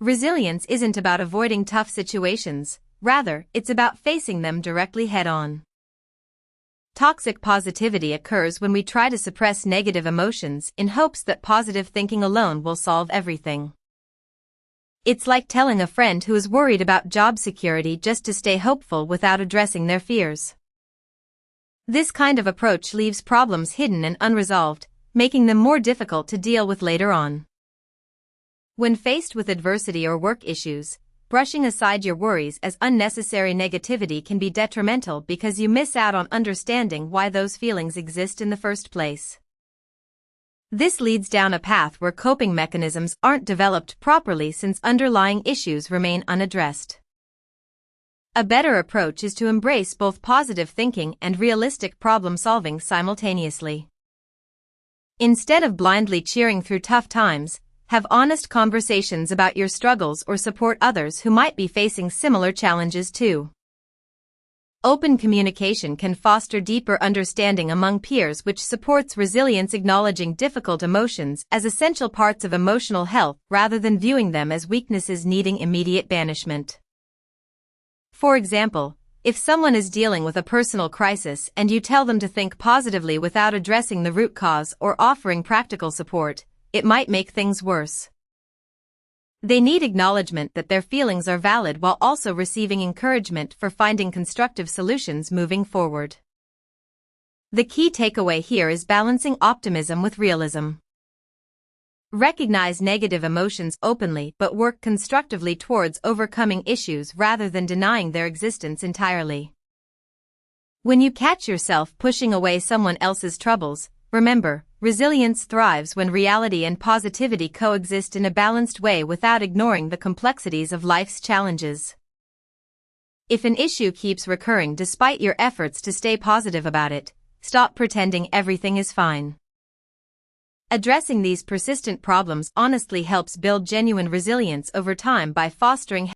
Resilience isn't about avoiding tough situations, rather, it's about facing them directly head-on. Toxic positivity occurs when we try to suppress negative emotions in hopes that positive thinking alone will solve everything. It's like telling a friend who is worried about job security just to stay hopeful without addressing their fears. This kind of approach leaves problems hidden and unresolved, making them more difficult to deal with later on. When faced with adversity or work issues, brushing aside your worries as unnecessary negativity can be detrimental because you miss out on understanding why those feelings exist in the first place. This leads down a path where coping mechanisms aren't developed properly since underlying issues remain unaddressed. A better approach is to embrace both positive thinking and realistic problem-solving simultaneously. Instead of blindly cheering through tough times, have honest conversations about your struggles or support others who might be facing similar challenges too. Open communication can foster deeper understanding among peers, which supports resilience, acknowledging difficult emotions as essential parts of emotional health rather than viewing them as weaknesses needing immediate banishment. For example, if someone is dealing with a personal crisis and you tell them to think positively without addressing the root cause or offering practical support, it might make things worse. They need acknowledgement that their feelings are valid while also receiving encouragement for finding constructive solutions moving forward. The key takeaway here is balancing optimism with realism. Recognize negative emotions openly but work constructively towards overcoming issues rather than denying their existence entirely. When you catch yourself pushing away someone else's troubles, remember, resilience thrives when reality and positivity coexist in a balanced way without ignoring the complexities of life's challenges. If an issue keeps recurring despite your efforts to stay positive about it, stop pretending everything is fine. Addressing these persistent problems honestly helps build genuine resilience over time by fostering